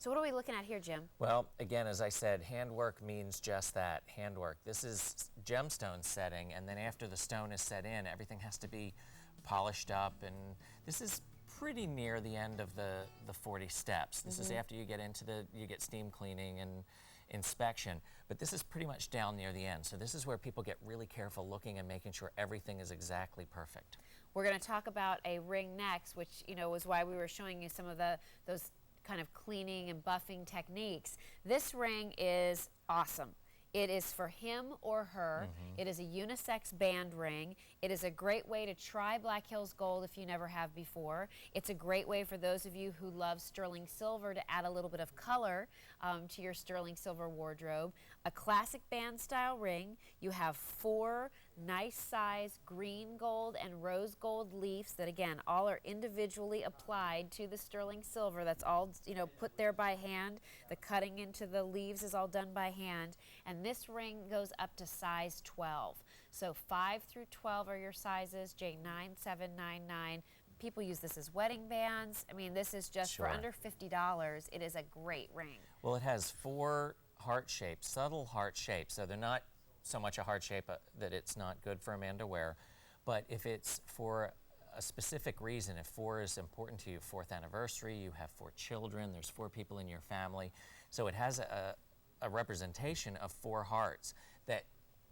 So what are we looking at here, Jim? Well, again, as I said, handwork means just that, handwork. This is gemstone setting, and then after the stone is set in, everything has to be polished up, and this is pretty near the end of the 40 steps. This is after you get into you get steam cleaning and inspection, but this is pretty much down near the end. So this is where people get really careful looking and making sure everything is exactly perfect. We're going to talk about a ring next, which, you know, was why we were showing you some of those kind of cleaning and buffing techniques. This ring is awesome. It is for him or her. It is a unisex band ring. It is a great way to try Black Hills Gold if you never have before. It's a great way for those of you who love sterling silver to add a little bit of color to your sterling silver wardrobe. A classic band style ring. You have 4 nice size green gold and rose gold leaves that, again, all are individually applied to the sterling silver. That's all, you know, put there by hand. The cutting into the leaves is all done by hand. And this ring goes up to size 12. So 5 through 12 are your sizes, J9, 7, 9, 9. People use this as wedding bands. I mean, this is just for under $50. It is a great ring. Well, it has 4 heart shapes, subtle heart shapes. So they're not so much a heart shape that it's not good for a man to wear. But if it's for a specific reason, if 4 is important to you, 4th anniversary, you have 4 children, there's 4 people in your family. So it has a representation of 4 hearts that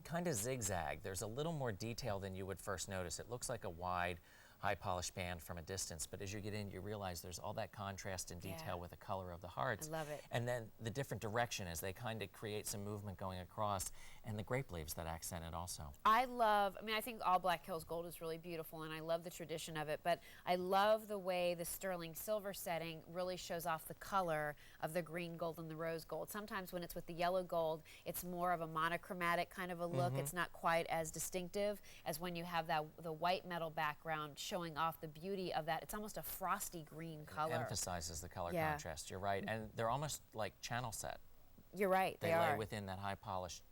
kind of zigzag. There's a little more detail than you would first notice. It looks like a wide, high polished band from a distance, but as you get in, you realize there's all that contrast and detail with the color of the hearts. I love it. And then the different direction as they kind of create some movement going across, and the grape leaves that accent it also. I mean, I think all Black Hills Gold is really beautiful, and I love the tradition of it, but I love the way the sterling silver setting really shows off the color of the green gold and the rose gold. Sometimes when it's with the yellow gold, it's more of a monochromatic kind of a look. It's not quite as distinctive as when you have the white metal background showing off the beauty of that. It's almost a frosty green color. It emphasizes the color contrast. You're right, and they're almost like channel set. You're right. They lay within that high polished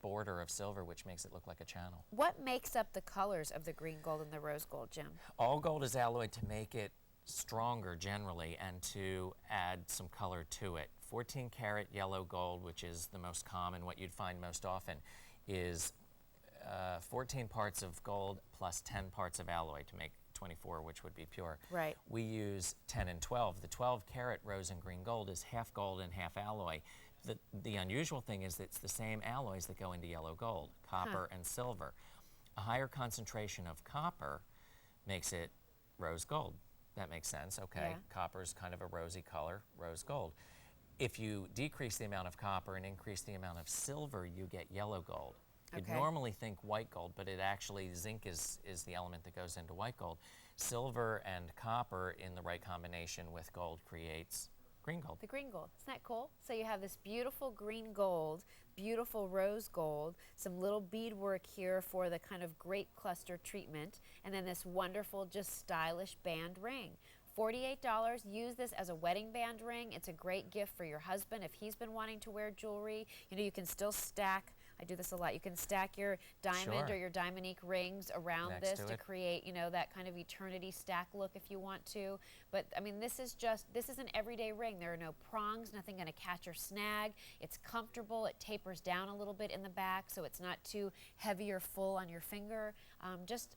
border of silver, which makes it look like a channel. What makes up the colors of the green gold and the rose gold, Jim? All gold is alloyed to make it stronger generally and to add some color to it. 14 karat yellow gold, which is the most common, what you'd find most often, is 14 parts of gold plus 10 parts of alloy to make 24, which would be pure. Right. We use 10 and 12. The 12 karat rose and green gold is half gold and half alloy. The unusual thing is that it's the same alloys that go into yellow gold, copper and silver. A higher concentration of copper makes it rose gold. That makes sense, okay. Yeah. Copper is kind of a rosy color, rose gold. If you decrease the amount of copper and increase the amount of silver, you get yellow gold. You'd normally think white gold, but it actually, zinc is the element that goes into white gold. Silver and copper in the right combination with gold creates green gold. The green gold. Isn't that cool? So you have this beautiful green gold, beautiful rose gold, some little beadwork here for the kind of grape cluster treatment, and then this wonderful, just stylish band ring. $48. Use this as a wedding band ring. It's a great gift for your husband if he's been wanting to wear jewelry. You know, you can still stack, I do this a lot, you can stack your diamond or your diamonique rings around this to create, you know, that kind of eternity stack look if you want to. But I mean, this is an everyday ring. There are no prongs, nothing going to catch or snag. It's comfortable. It tapers down a little bit in the back so it's not too heavy or full on your finger. I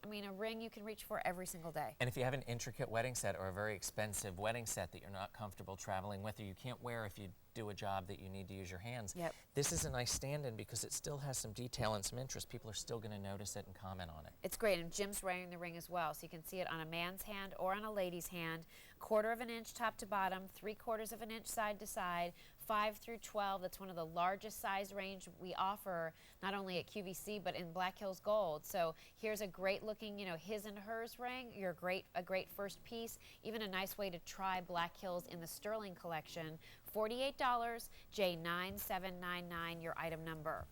mean, a ring you can reach for every single day. And if you have an intricate wedding set or a very expensive wedding set that you're not comfortable traveling with, or you can't wear if you do a job that you need to use your hands, this is a nice stand-in because it still has some detail and some interest. People are still going to notice it and comment on it. It's great, and Jim's wearing the ring as well, so you can see it on a man's hand or on a lady's hand. 1/4 of an inch top to bottom, 3/4 of an inch side to side, 5 through 12. That's one of the largest size range we offer, not only at QVC but in Black Hills Gold. So here's a great looking, you know, his and hers ring. A great first piece. Even a nice way to try Black Hills in the sterling collection. $48, J9799, your item number.